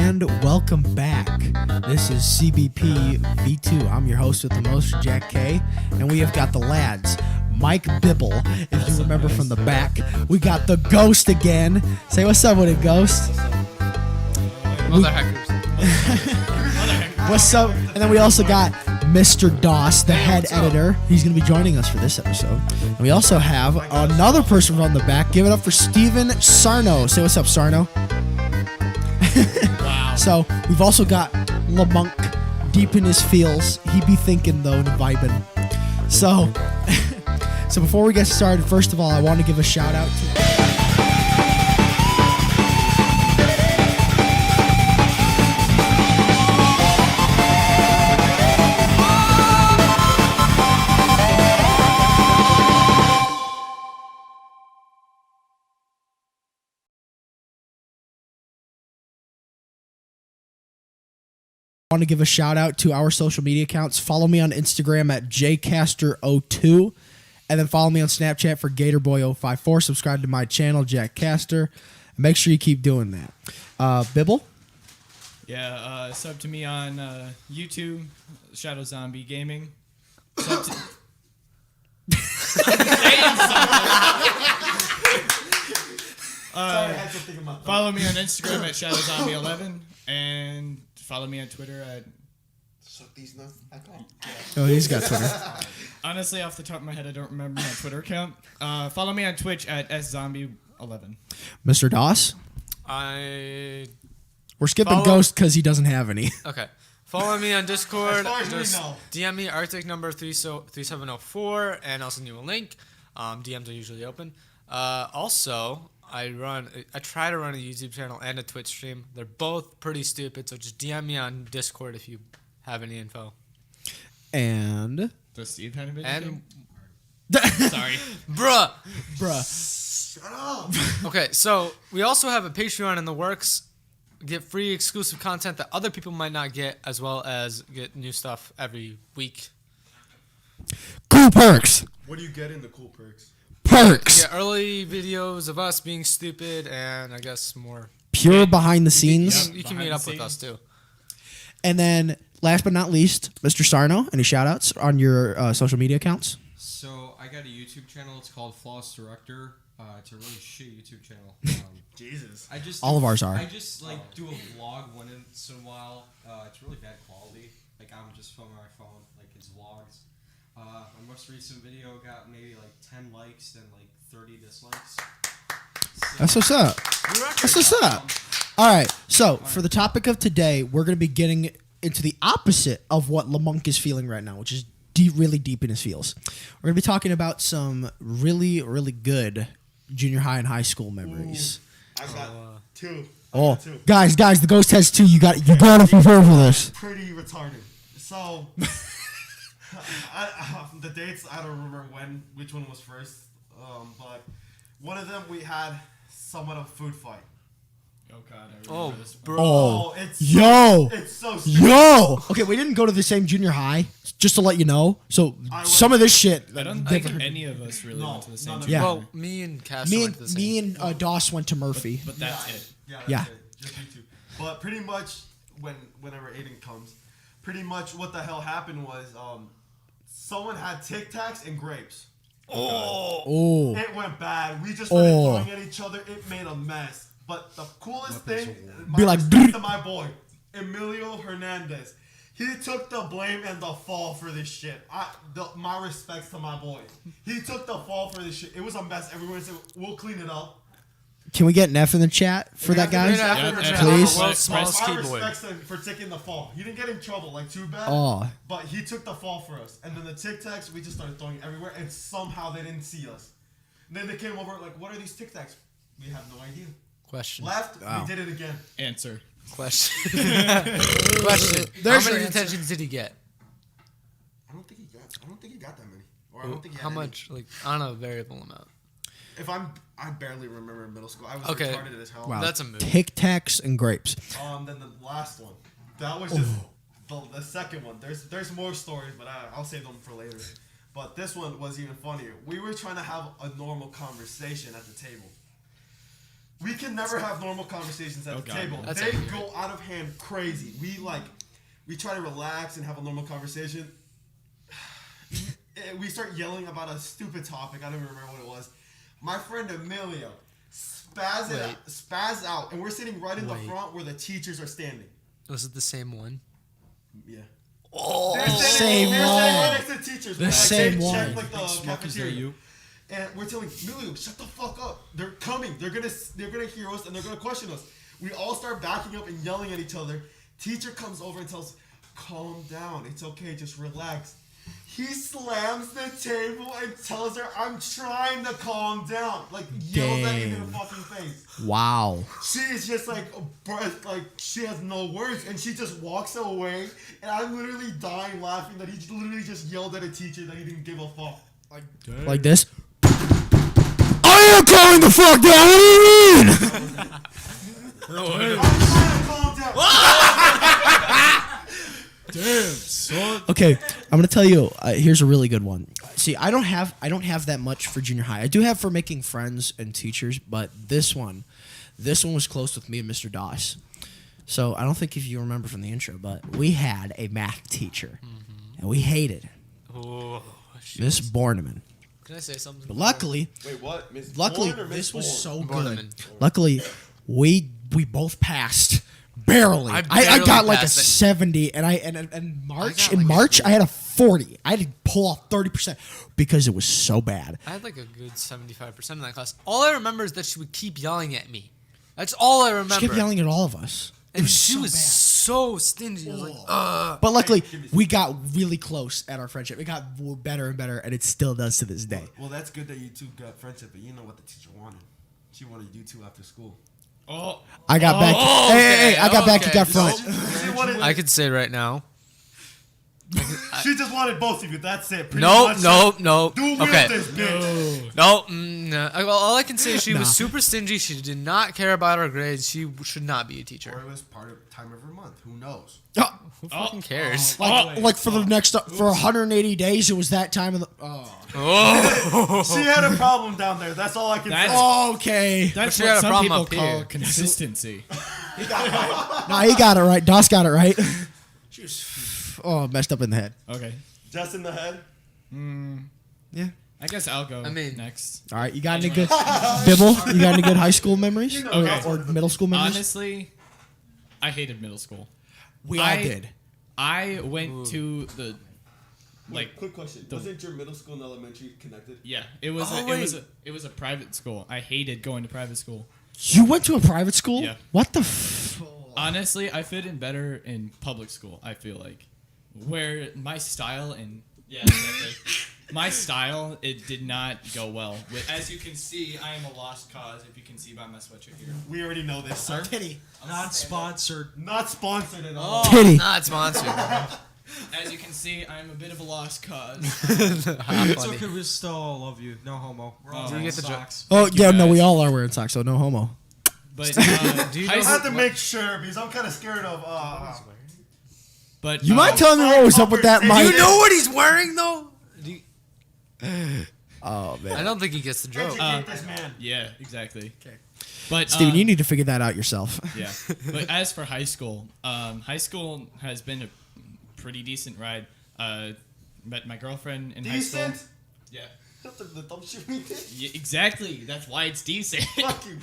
And welcome back. This is CBP V2. I'm your host with the most, Jack K. And we have got the lads, Mike Bibble, if you remember from the back. We got the Ghost again. Say what's up with it, Ghost. Mother hackers. What's up? And then we also got Mr. Doss, the head editor. He's going to be joining us for this episode. And we also have another person from the back. Give it up for Steven Sarno. Say what's up, Sarno. Wow. So we've also got LaMonk deep in his feels. He be thinking though and vibing. So before we get started, first of all, I want to give a shout out to our social media accounts. Follow me on Instagram at jcaster02, and then follow me on Snapchat for gatorboy054. Subscribe to my channel, Jack Caster. Make sure you keep doing that. Bibble? Yeah, sub to me on YouTube, Shadow Zombie Gaming. Sub to... Follow me on Instagram at ShadowZombie11, and follow me on Twitter at... Suck these nuts. Oh, he's got Twitter. Honestly, off the top of my head, I don't remember my Twitter account. Follow me on Twitch at SZombie11. Mr. Doss? We're skipping Ghost because he doesn't have any. Okay. Follow me on Discord. As far as we Just know. DM me Arctic number 3704, and I'll send you a link. DMs are usually open. Also, I try to run a YouTube channel and a Twitch stream. They're both pretty stupid, so just DM me on Discord if you have any info. And... Does Steve have a And Sorry. Bruh. Shut up. Okay, so we also have a Patreon in the works. Get free exclusive content that other people might not get, as well as get new stuff every week. Cool perks. What do you get in the cool perks? Perks. Get early videos of us being stupid, and I guess more. Pure behind the scenes. You can meet up with us too. And then, last but not least, Mr. Sarno, any shout-outs on your social media accounts? So I got a YouTube channel. It's called Flawless Director. It's a really shit YouTube channel. Jesus. All of ours are. I just do a vlog once in a while. It's really bad quality. I'm just filming my phone. It's vlogs. My most recent video got maybe 10 likes and 30 dislikes. So, That's what's up. That's what's up. All right. So for the topic of today, we're going to be getting into the opposite of what LaMonk is feeling right now, which is really deep in his feels. We're going to be talking about some really, really good junior high and high school memories. I got two. Oh, two. guys, the Ghost has two. You got to prepare for this. Pretty retarded. So, the dates, I don't remember which one was first. But one of them we had somewhat of a food fight. Oh, God. I remember this one. Bro. Oh, It's so stupid. yo. Okay, we didn't go to the same junior high, just to let you know. So some of this shit. I don't think any of us really went to the same Yeah. Well, me and Cass went to the same. Me and Doss went to Murphy. But that's it. Yeah. It. Just you two. But pretty much whenever Aiden comes, pretty much what the hell happened was someone had Tic Tacs and grapes. Oh. It went bad. We just started throwing at each other. It made a mess. But the coolest thing, Be like, respect to my boy, Emilio Hernandez. He took the blame and the fall for this shit. My respects to my boy. He took the fall for this shit. It was a mess. Everyone said, we'll clean it up. Can we get an F in the chat for that, guys? Please. World's smallest I key boy. respect him for taking the fall. He didn't get in trouble, too bad. Oh. But he took the fall for us. And then the Tic Tacs, we just started throwing everywhere, and somehow they didn't see us. And then they came over, what are these Tic Tacs? We have no idea. Question. Left, we did it again. Answer. Question. Question. How many detentions did he get? I don't think he got that many. Or I don't think he had How any. much? On a variable amount. I barely remember in middle school. I was Okay. retarded as hell. Wow. That's a move. Tic Tacs and grapes. Then the last one. That was just the second one. There's more stories, but I'll save them for later. But this one was even funnier. We were trying to have a normal conversation at the table. We can never have normal conversations at the God, table. that's They accurate. go out of hand crazy. We try to relax and have a normal conversation. We start yelling about a stupid topic. I don't even remember what it was. My friend Emilio spaz out, and we're sitting right in the front where the teachers are standing. Was it the same one? Yeah. Oh, They're same standing one. right next to the teachers. The Like, same they one. check, like, the Smokers, cafeteria. you. And we're telling Emilio, shut the fuck up. They're coming. They're gonna hear us and they're gonna question us. We all start backing up and yelling at each other. Teacher comes over and tells, calm down. It's okay. Just relax. He slams the table and tells her, I'm trying to calm down. Like, yells at me in the Dang. fucking face. Wow. She is just like she has no words, and she just walks away. And I'm literally dying laughing that he literally just yelled at a teacher that he didn't give a fuck. Like this. I am calling the fuck down. What do you mean? I'm trying to calm down. Damn, son. Okay, I'm gonna tell you. Here's a really good one. See, I don't have that much for junior high. I do have for making friends and teachers, but this one was close with me and Mr. Doss. So I don't think if you remember from the intro, but we had a math teacher, and we hated Oh, Miss Borneman. Can I say something? But luckily, Wait, what? Miss luckily Bourne or Miss this was Bourne? so good. Borneman. Luckily, we both passed. Barely. I I barely got like a passed it. 70, and in March, got like a March I had a 40. I had to pull off 30% because it was so bad. I had like a good 75% in that class. All I remember is that she would keep yelling at me. That's all I remember. She kept yelling at all of us. and she was so stingy. I was like, But luckily, we got really close at our friendship. It got better and better, and it still does to this day. Well, that's good that you two got friendship, but you know what the teacher wanted. She wanted you two after school. Oh, I got back. Hey, I got back. You got front. She wanted. I could say right now. She just wanted both of you. That's it. Pretty No, much. no, no. Do with Okay. this bitch. No, no. Well, all I can say is she Nah. was super stingy. She did not care about her grades. She should not be a Or teacher. it was part of time of her month. Who knows? Who fucking cares? Like for the next for 180 days, it was that time of the. Oh. She had a problem down there. That's all I can That's- say. Oh, okay. that's she what had a some problem people up call here. consistency. No, he got it right. Doss got it right. She was messed up in the head. Okay. Just in the head. Yeah. I guess I'll go I mean- next. All right. You got any good Bibble? You got any good high school memories Okay. or middle school memories? Honestly, I hated middle school. We all did. I went to the like quick question. Wasn't your middle school and elementary connected? yeah, it was Oh, it was a private school. I hated going to private school. You went to a private school? Yeah. What the? Honestly, I fit in better in public school. I feel like where my style and yeah, exactly. My style it did not go well. As you can see, I am a lost cause. If you can see by my sweatshirt here. We already know this, sir. Titty. Not sponsored. Not sponsored at all. Titty. Not sponsored. As you can see, I am a bit of a lost cause. It's okay, we still all love you. No homo. We're all Do you wearing get the joke? socks. Oh Thank you, yeah, no, we guys. all are wearing socks, so no homo. But Do you high I have school- to make sure because I'm kind of scared of. but You mind telling me what was up with that Do Do mic? you know what he's wearing though? Oh I man, don't think he gets the joke. Educate this man. yeah, exactly. Okay. But Steven, you need to figure that out yourself. yeah. But as for high school has been a pretty decent ride. Met my girlfriend in high school. Decent. Yeah. The dumb shit we did. Yeah, exactly. That's why it's decent. Fuck you.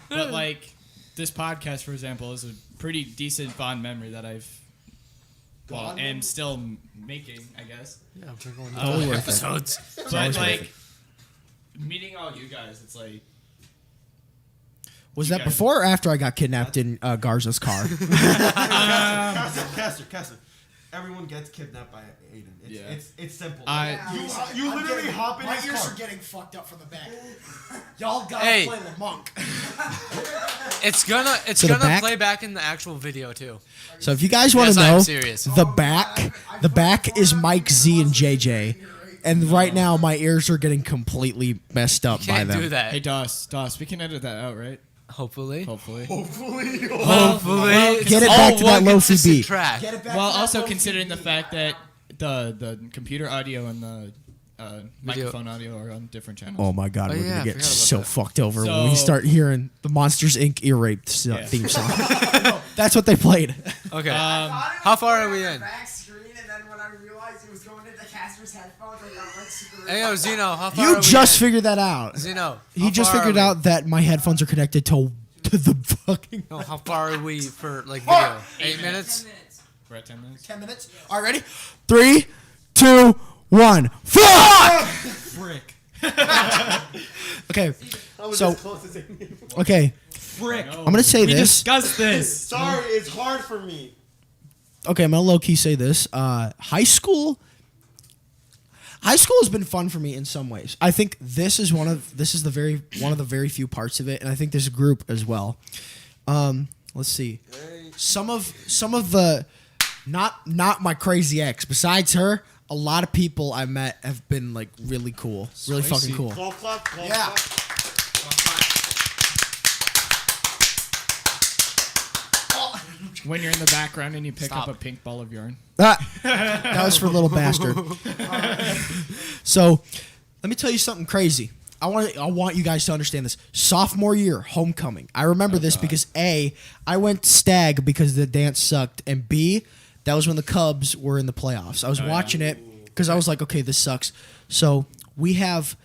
But like this podcast, for example, is a pretty decent fond memory that I've am still making, I guess. Yeah, we're going Totally worth it. episodes. But like meeting all you guys, it's like Was You that guys- before or after I got kidnapped in Garza's car? Caster. Everyone gets kidnapped by Aiden. Yeah. It's simple. I- you literally hop in My his ears car. are getting fucked up from the back. Y'all gotta Hey. play the monk. It's gonna To the back? play back in the actual video too. So if you guys want to Yes, I'm know, serious. the back is Mike Z and JJ, and right now my ears are getting completely messed up by Can't them. do that. hey Doss, we can edit that out, right? Hopefully. Hopefully. Hopefully. Hopefully. Get it back to that one lo-fi consistent beat. track. Well, also considering the fact that the computer audio and the microphone audio are on different channels. Oh my god, Oh, we're yeah, I gonna get forgot about so that. fucked over when we So- start hearing the Monsters Inc. ear rape theme song. That's what they played. Okay. How far are we in? Back screen, and then when I realized it was going into Casper's headphones, I got like super. Hey, yo, Zeno, how far are You we just in? figured that out. Zeno, He how just far are figured we? out that my headphones are connected to the fucking. No, how far are we for like video? 8 minutes? 10 minutes. We're at 10 minutes. 10 minutes. All right, ready? 3, 2, 1. Fuck! Frick. Okay. That was So- as close as it came. Okay. Frick. I'm gonna say We this. discussed this. Sorry, it's hard for me. Okay, I'm gonna low key say this. High school has been fun for me in some ways. I think this is one of the very few parts of it, and I think this group as well. Let's see. Some of the not my crazy ex. Besides her, a lot of people I met have been like really cool, really fucking cool. Golf clap, golf Yeah. clap. When you're in the background and you pick Stop. up a pink ball of yarn. That was for little bastard. So, let me tell you something crazy. I want you guys to understand this. Sophomore year, homecoming. I remember this because A, I went to Stag because the dance sucked, and B, that was when the Cubs were in the playoffs. I was watching it because I was like, okay, this sucks. So we have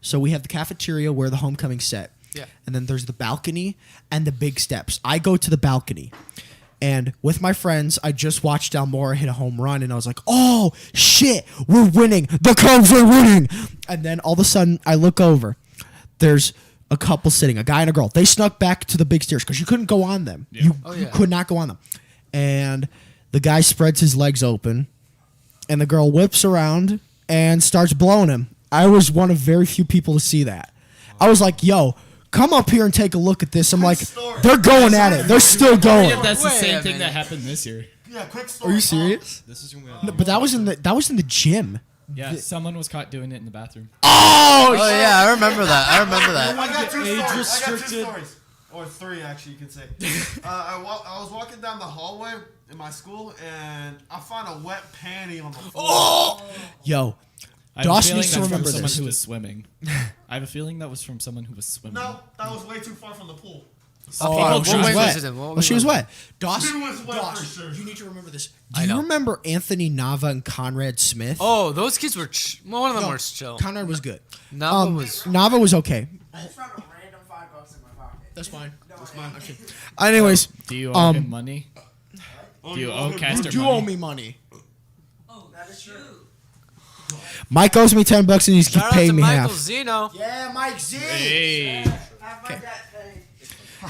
the cafeteria where the homecoming set. Yeah. And then there's the balcony and the big steps. I go to the balcony. And with my friends, I just watched Almora hit a home run, and I was like, oh, shit, we're winning. The Cubs are winning. And then all of a sudden, I look over. There's a couple sitting, a guy and a girl. They snuck back to the big stairs because you couldn't go on them. Yeah. You could not go on them. And the guy spreads his legs open, and the girl whips around and starts blowing him. I was one of very few people to see that. I was like, yo, come up here and take a look at this. I'm like, story. they're going at it. They're still going. That's the Wait same a thing that minute. happened this year. Yeah, quick story. Are you serious? This is gonna No, but that was in the gym. Yeah, someone was caught doing it in the bathroom. Oh, Oh yeah, I remember that. I remember I that. got two Age stories. I got two restricted. stories. Or three, actually, you can say. I was walking down the hallway in my school, and I found a wet panty on the floor. yo, I have a Dawson feeling needs to that's from remember someone this. who was swimming. I have a feeling that was from someone who was swimming. No, that was way too far from the pool. Oh, she what was way wet. was it in? What Well, way she was was it? wet. Dawson, She was wet Dawson, for sure. you need to remember this. Do I you know. remember Anthony Nava and Conrad Smith? Oh, those kids were. One of them No, was chill. Conrad was good. Nava was. Nava was okay. I just found a random $5 in my pocket. That's fine. No, That's I- fine. Anyways, Do you owe him money? Oh, Do you you owe him Caster you money? owe me money. Oh, that is true. Mike owes me $10 and he's Shout out to paying me Michael half. Zeno. Yeah, Mike Z. Hey. Have my debt paid.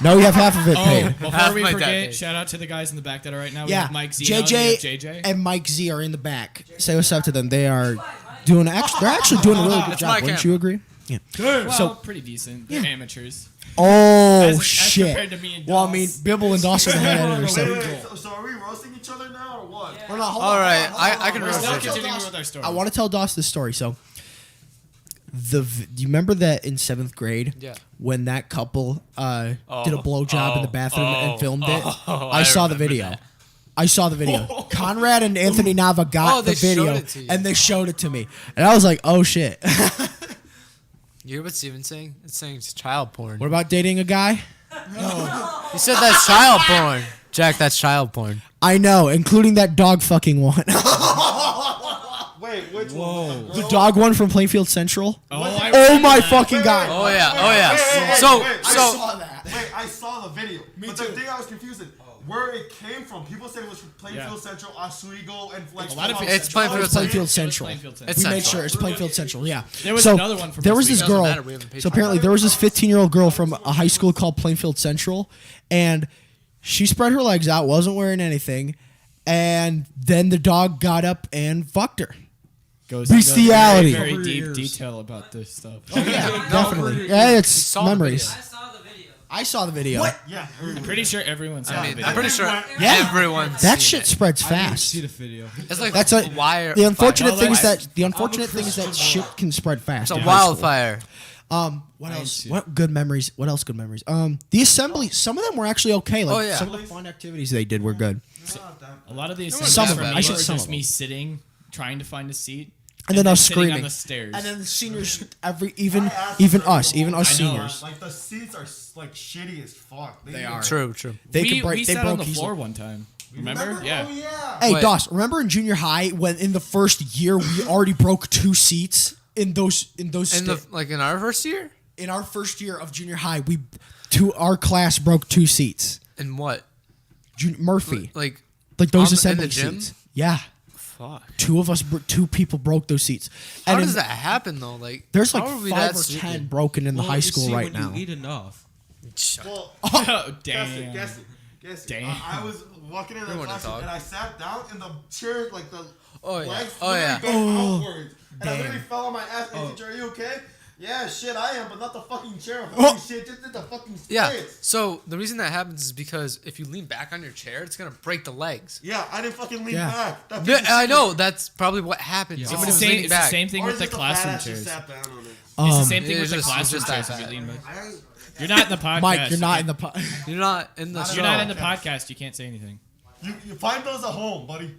No, you have half of it Oh, paid. before Half we my forget, dad. shout out to the guys in the back that are right now. We Yeah, have Mike Z. and we JJ have JJ. and Mike Z are in the back. Say what's up to them. They are doing. They're actually doing a really good That's job. my Wouldn't camp. you agree? Yeah. Well, So- pretty decent. They're amateurs. Oh As shit. compared to me and Well, I mean, Doss. Bibble and Dawson are the head editors. Wait, So. wait, wait, so are we roasting each other now or what? Hold on, hold All on, right, hold on, hold I on. can We're roast still it. continuing with our story. I want to tell Doss this story. So, do you remember that in 7th grade? Yeah. When that couple did a blowjob in the bathroom and filmed it? I I saw the remember video. that. I saw the video. Conrad and Anthony Nava got they the video showed it to you. and they showed it to me, and I was like, "Oh shit!" You hear what Steven's saying? It's saying it's child porn. What about dating a guy? He said that's child porn. Jack, that's child porn. I know, including that dog fucking one. Wait, which one? The dog one from Plainfield Central. Oh, I Oh my fucking god! Oh yeah, oh yeah. Wait, So, wait, I so saw that. Wait, I saw the video. But too. the thing I was confused in, where it came from. People said it was from Plainfield Yeah. Central, Oswego, and like A lot of some people- It's Plainfield It's Plainfield Central. Central. Plainfield Central. It's We made Central. sure it's Plainfield Central. Yeah. There was so another one from there this was week. this Doesn't girl. matter, we haven't paid So for it. apparently there was this 15-year-old girl from a high school called Plainfield Central, and she spread her legs out, wasn't wearing anything, and then the dog got up and fucked her. Goes into Bestiality. Very, very deep detail about this stuff. Yeah, definitely. Yeah, it's saw the memories. video. saw the video. I saw the video. Yeah. I'm pretty sure everyone's I mean, seen I'm pretty sure Yeah. everyone's That seen shit it. spreads fast. See the video. It's like That's a wire. the unfortunate Well, thing is that's- that the unfortunate thing is that shit can spread fast. It's a in high school. wildfire. What else? see What good memories? What else? Good memories. The assembly. Some of them were actually okay. Like Oh, yeah. some of the fun activities they did were good. A lot of the Some assemblies of for them. me I should- were some just of me them. sitting, trying to find a seat. and then us sitting screaming. on the stairs. And then the seniors, I asked even them us the whole time. seniors. Like the seats are like shitty as fuck. They are. True. They we could break. we They sat broke on the easily. floor one time. Remember? Oh Yeah. yeah. Hey, Wait. Doss, remember in junior high when in the first year we already broke 2 seats in those In our first year? in our first year of junior high, our class broke 2 seats. In what? Murphy, Like like those in the assembly gym? seats. Yeah, fuck. 2 people broke those seats. How And does in- that happen though? Like There's like how are we 5 that or stupid? 10 broken in the high school right when now. You eat enough. Well, Oh, damn. Guess it. Damn. I was walking in the You wanna classroom talk? and I sat down and the chair, like the Oh yeah. legs Oh yeah. literally bent outwards. And I damn. literally fell on my ass. Hey, Oh. teacher, are you okay? Yeah, shit, I am, but not the fucking chair. Oh. Holy shit, just did the fucking Yeah. space. So the reason that happens is because if you lean back on your chair, it's gonna break the legs. Yeah, I didn't fucking lean Yeah. back. That Yeah, piece of I shit- know. That's probably what happened. Yeah. Somebody It's was the same, leaning it's the back. same thing Or with is the it the classroom badass just chairs. sat down on it? It's the same thing it's with the just- classroom it's just chairs that if you lean bad. back. You're not in the podcast. Mike, you're not you in the. You're not in the Not show. You're not in the podcast. You can't say anything. You find those at home, buddy.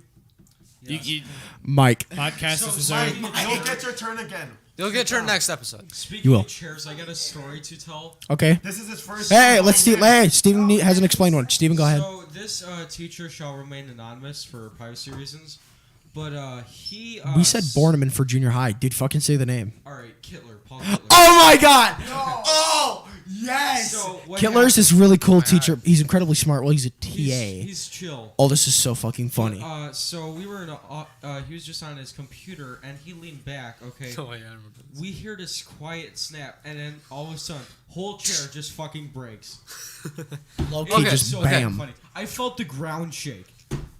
You Mike. podcast is Mike, reserved. you'll get your turn again. You'll get turned next episode. Speaking You will. of chairs, I got a story to tell. Okay. This is his first. Hey, time let's see. going in. Hey, Steven hasn't explained one. Steven, go ahead. So this teacher shall remain anonymous for privacy reasons, but he. We said Borneman for junior high. Dude, fucking say the name. All right, Kittler, Paul Kittler. Oh my god! Oh, yes! So what Kittlers happened- is really cool teacher. He's incredibly smart. Well, he's a TA. He's chill. Oh, this is so fucking funny. So we were in a. He was just on his computer and he leaned back. Okay. Oh yeah, I remember. We hear this quiet snap, and then all of a sudden, whole chair just fucking breaks. Low key, Okay, just so bam. funny. I felt the ground shake.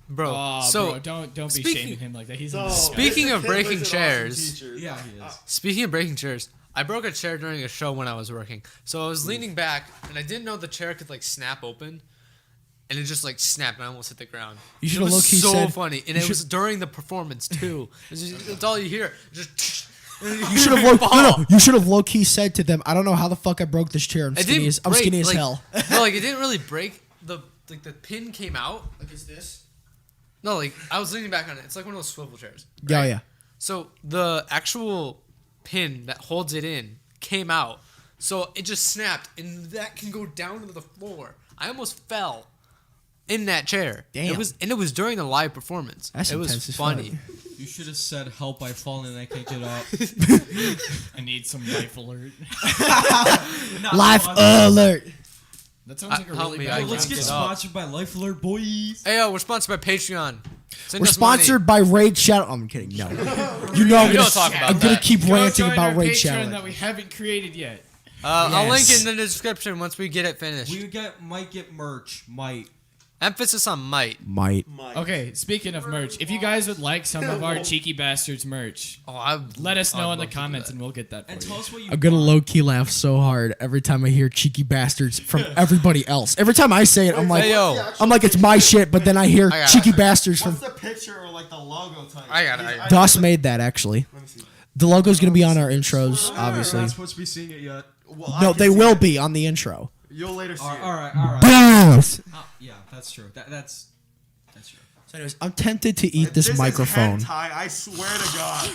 Bro, Oh, so bro, don't be speaking- shaming him like that. He's So, in the Speaking of Kittlers breaking an awesome chairs- teacher. Yeah, he is. Speaking of breaking chairs, I broke a chair during a show when I was working. So I was leaning back, and I didn't know the chair could like snap open, and it just like snapped, and I almost hit the ground. You It should've was low-key so said- funny, and you it was during the performance too. It's all you hear. Just You should have no. You should have low key said to them, "I don't know how the fuck I broke this chair. I'm It skinny didn't as I'm break, skinny as like- hell." No, like it didn't really break. The pin came out. Like is this? No, like I was leaning back on it. It's like one of those swivel chairs. Yeah, yeah. So the actual pin that holds it in came out. So it just snapped, and that can go down to the floor. I almost fell in that chair. Damn. It was during the live performance. That's it was intense as funny. fuck. You should have said, "Help! I've fallen and I can't get up." I need some life alert. Life alert. That sounds like a Help really me, bad I Let's can't get get up. sponsored by Life Alert, boys. Hey, yo, we're sponsored by Patreon. Send We're us money. sponsored by Raid Shadow. I'm kidding. No, you know I'm We gonna, don't talk about I'm gonna that. keep Go ranting join about our Raid Patreon Shadow. that we haven't created yet. I'll link Yes. it in the description once we get it finished. We might get merch. Might. Emphasis on might. Might. Okay, speaking of merch, if you guys would like some of our Cheeky Bastards merch, Oh, I let us know I'd in the love to do comments that. and we'll get that for And you. tell us what you. I'm gonna want. low key laugh so hard every time I hear cheeky bastards from everybody else. Every time I say it, I'm like, Hey, yo. I'm like, it's my shit. But then I hear I got cheeky it. bastards from. What's the picture or like the logo type? I got it. Doss made that actually. Let me see. The logo's gonna be on our intros, obviously. We're not supposed to be seeing it yet. Well, I No, can they see will it. be on the intro. You'll later see All it. right, all right. Yes. Yeah, that's true. That's true. So anyways, I'm tempted to eat this Is microphone. hentai, I swear to God.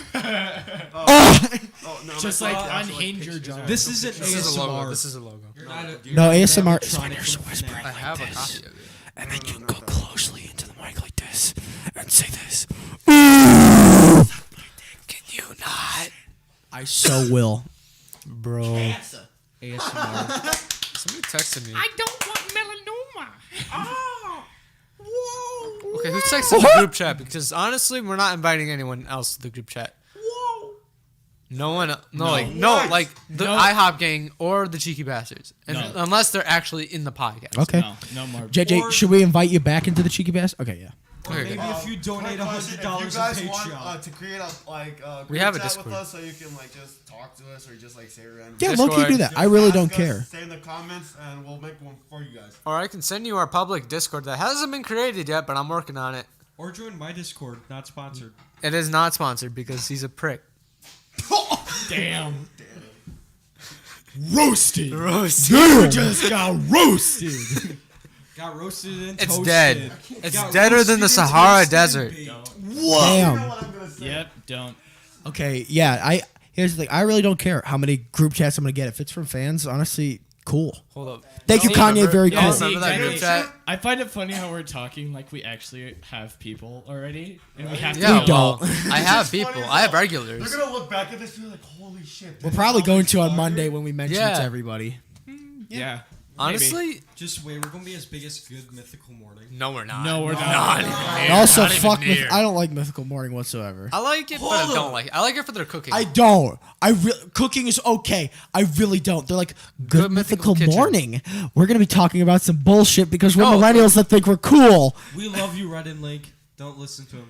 Oh! Oh no, Just that's like not actual, unhinge your pictures jaw. of This it. isn't This is a logo. ASMR. This is a logo. You're not a, No, you're ASMR not is when electronic you're from whispering FNAF. I have a copy of it. And then you go closely into the mic like this and say this. Can you not? I so will. Bro. ASMR. Somebody texted me. don't want melanoma. Okay, who texted the group chat? Because honestly, we're not inviting anyone else to the group chat. No one, What? like the No. IHOP gang or the Cheeky Bastards, and No. unless they're actually in the podcast. Okay. No more. JJ, Or- should we invite you back into the cheeky bass? Okay, yeah. Or Okay, maybe good. if you donate Quick question, $100 if you guys in want Patreon. to create a We group have a chat Discord. with us, so you can like just talk to us or just like say random. Yeah, Discord. low key do that. Just I really ask don't us, care. Say in the comments, and we'll make one for you guys. Or I can send you our public Discord that hasn't been created yet, but I'm working on it. Or join my Discord, not sponsored. It is not sponsored because he's a prick. Damn. Roasted. Roasted. just got roasted. Got roasted and It's toasted. dead. It's Got deader than the roasted and Sahara toasted, Desert. baby. You know Damn. what I'm gonna say? Yep, don't. Okay, yeah. Here's the thing. I really don't care how many group chats I'm gonna get. If it's from fans, honestly, cool. Hold up. Thank you, See, Kanye. Very yeah, cool. see, remember that group chat? I find it funny how we're talking like we actually have people already, and we have to. Yeah, We don't. well, I have It's funny people. as I have hell. regulars. They're gonna look back at this and be like, "Holy shit!" We're this probably is how going they to on started? Monday when we mention it Yeah. to everybody. Yeah. Honestly, Just wait, we're gonna be as big as Good Mythical Morning. no, we're not. No, we're not. Not even And near. also, Not even fuck. near. I don't like Mythical Morning whatsoever. I like it, but I don't like it. I like it for their cooking. I don't. Cooking is okay. I really don't. They're like good mythical Kitchen. morning. We're gonna be talking about some bullshit because we're No. millennials that think we're cool. We love you, Red and Link. Don't listen to him.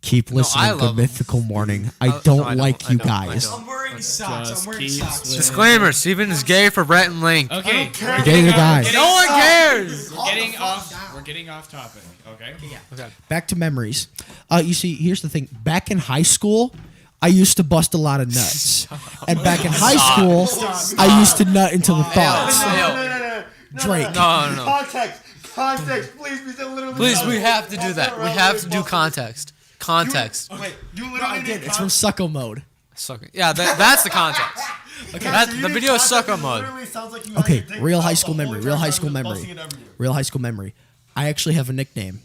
Keep listening I to love 'em. Mythical Morning. I No, don't I like don't. you I don't. I guys. don't. I'm wearing socks. Just I'm wearing keep socks. listening. Disclaimer: Steven is gay for Rhett and Link. Okay. care. we're Gay getting the off- guys. getting- No one cares. We're getting off. We're getting off topic. Okay. Okay. Back to memories. You see, here's the thing. Back in high school, I used to bust a lot of nuts. And back in high school, I used to nut into the thoughts. No. Drake. No. Context, please. We said literally. Please, we have to do that. We have to do context. Context. Wait, you literally I need did. It's from context. Sucko Mode. Sucking. Yeah, that's the context. Okay. That- So you the need video is context, sucko it mode. literally sounds like you had Okay, your dick real out high the school whole memory. entire Real high time school and just memory. busting it everywhere. Real high school memory. I actually have a nickname.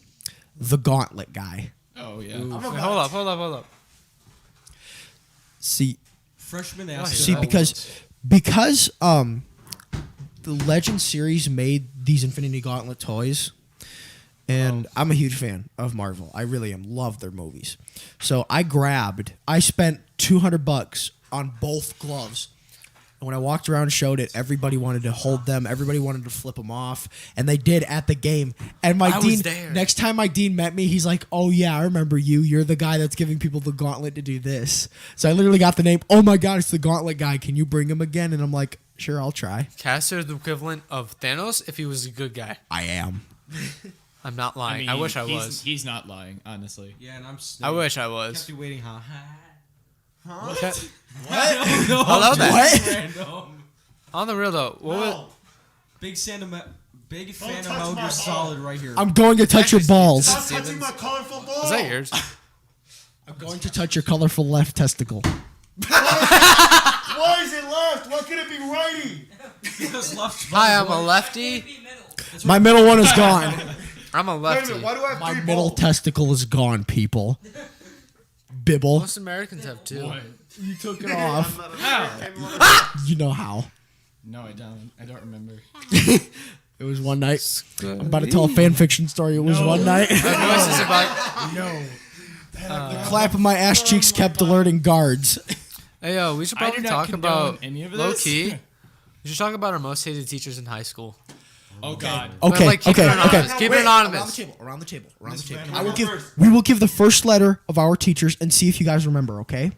The Gauntlet Guy. Oh yeah. Wait, hold up. See, Freshman Why? ass. See, because the Legend series made these Infinity Gauntlet toys, and I'm a huge fan of Marvel. I really am. Love their movies. So I spent $200 on both gloves. And when I walked around and showed it, everybody wanted to hold them. Everybody wanted to flip them off, and they did at the game. And my I was dean, there. next time my dean met me, he's like, "Oh yeah, I remember you. You're the guy that's giving people the gauntlet to do this." So I literally got the name. Oh my god, it's the Gauntlet Guy. Can you bring him again? And I'm like, "Sure, I'll try." Caster is the equivalent of Thanos if he was a good guy. I am. I'm not lying. I wish I was. He's not lying, honestly. Yeah, and I'm. I wish I Kept was. you waiting, huh? What? No, Hello there. What? Random. On the real though, what was, No. Big fan of touch mode. my You're ball. solid right here. I'm going to touch your balls. Stop touching Stevens. my colorful ball. is that yours? I'm going to touch your colorful left testicle. Why is it left? Why could it be righty? Because left. Hi, I'm a lefty. My middle one is gone. I'm a Wait a lefty. minute, why do I have My three middle balls? testicle is gone, people. Bibble. Most Americans have two. You took it off. How? You know how. No, I don't. I don't remember. It was one night. I'm about to tell a fan fiction story. It was one night. My voice is about. The clap of my ass cheeks kept alerting guards. Hey yo, we should I do probably not talk condone about any of low this. key. We should talk about our most hated teachers in high school. Oh God. Okay, like, keep okay, it okay. anonymous. Keep it anonymous. Around the table. Van, I will go give. first. We will give the first letter of our teachers and see if you guys remember. Okay.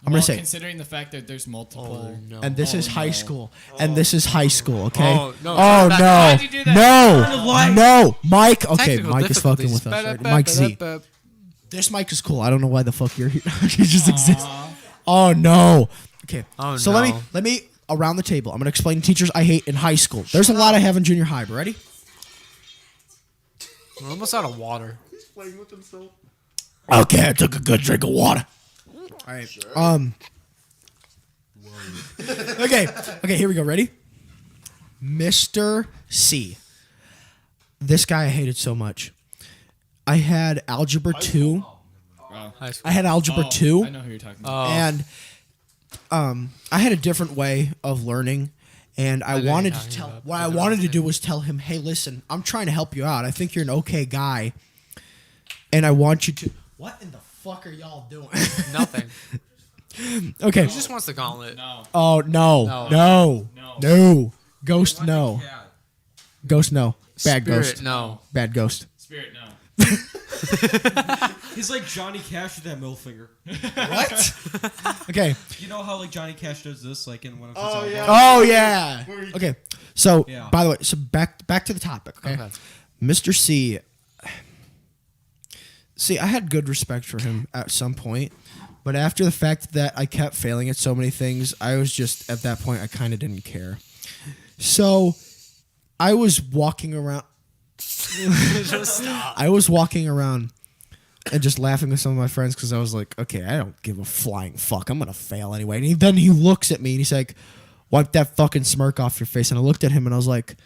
I'm gonna say. Considering the fact that there's multiple. no. And this is Oh, high no. school. And this is high school. Okay. Oh, no. Oh Why'd no. you do that? No. Mike. Okay. Technical Mike is fucking difficulties. with us. Right? Mike Z. Ba-da-ba-ba-ba. This mic is cool. I don't know why the fuck you're here. He just exists. Oh no. Okay. Oh, so no. let me around the table. I'm gonna explain teachers I hate in high school. There's a lot I have in junior high. But ready? We're almost out of water. He's playing with himself. Okay, I took a good drink of water. All right. Okay, here we go. Ready? Mr. C. This guy I hated so much. I had algebra 2. High school. I had algebra 2. I know who you're talking about. Oh. And I had a different way of learning. And I know you're wanted to talking tell about. what I wanted to do was tell him, hey, listen, I'm trying to help you out. I think you're an okay guy. And I want you to. What in the fuck are y'all doing? Nothing. Okay. He just wants the gauntlet. No. Oh no. No. No. No. No. Ghost no. Yeah. Ghost no. Bad Spirit, ghost. no. Bad ghost. Spirit, no. He's like Johnny Cash with that middle finger. What? Okay. You know how like Johnny Cash does this like in one of his Oh, albums? yeah. Oh yeah. Where he- Okay. So Yeah. by the way, so back to the topic. Okay. Okay. Mr. C. See, I had good respect for him at some point, but after the fact that I kept failing at so many things, I was just at that point I kind of didn't care. So I was walking around. Just stop. I was walking around and just laughing with some of my friends because I was like, okay, I don't give a flying fuck. I'm gonna fail anyway. And then he looks at me and he's like, wipe that fucking smirk off your face. And I looked at him and I was like,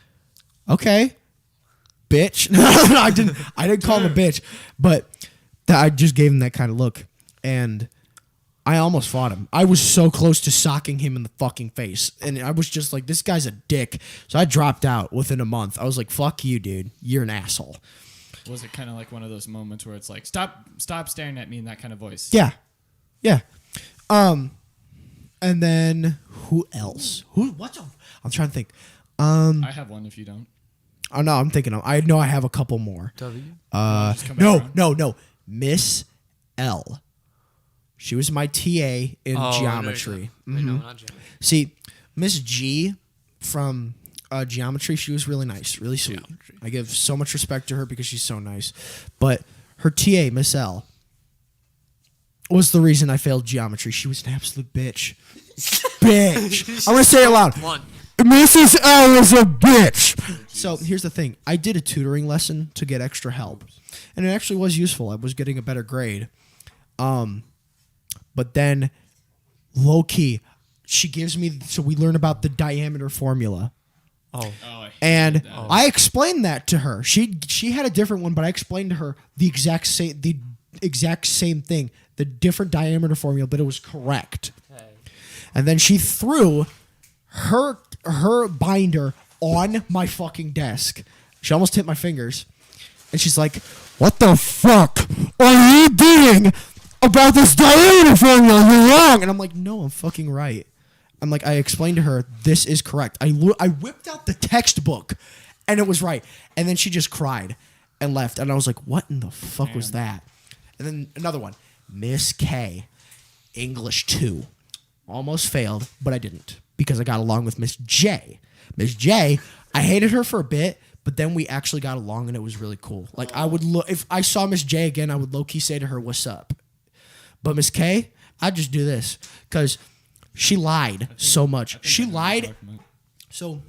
okay, bitch. No, I didn't call him a bitch, but I just gave him that kind of look, and I almost fought him. I was so close to socking him in the fucking face, and I was just like, this guy's a dick. So I dropped out within a month. I was like, fuck you, dude. You're an asshole. Was it kind of like one of those moments where it's like, stop staring at me in that kind of voice? Yeah. Yeah. And then who else? I'm trying to think. I have one if you don't. Oh no, I'm thinking I know I have a couple more. W. Just come back around. No. Miss L. She was my TA in geometry. No, not geometry. See, Miss G from geometry, she was really nice, really sweet. Geometry. I give so much respect to her because she's so nice. But her TA, Miss L, was the reason I failed geometry. She was an absolute bitch. Bitch. I'm going to say it loud. One. Mrs. L is a bitch. So here's the thing. I did a tutoring lesson to get extra help. And it actually was useful. I was getting a better grade. But then, low key, she gives me, so we learn about the diameter formula. Oh. I hated And that. I explained that to her. She had a different one, but I explained to her the exact same thing, the different diameter formula, but it was correct. Okay. And then she threw her binder on my fucking desk. She almost hit my fingers. And she's like, what the fuck are you doing about this diameter formula? You're wrong. And I'm like, no, I'm fucking right. I'm like, I explained to her, this is correct. I whipped out the textbook, and it was right. And then she just cried and left. And I was like, what in the fuck was that? And then another one, Miss K, English 2. Almost failed, but I didn't because I got along with Miss J. Miss J, I hated her for a bit, but then we actually got along, and it was really cool. Like, I would if I saw Miss J again, I would low-key say to her, what's up? But Miss K, I'd just do this because she lied so much. She lied. So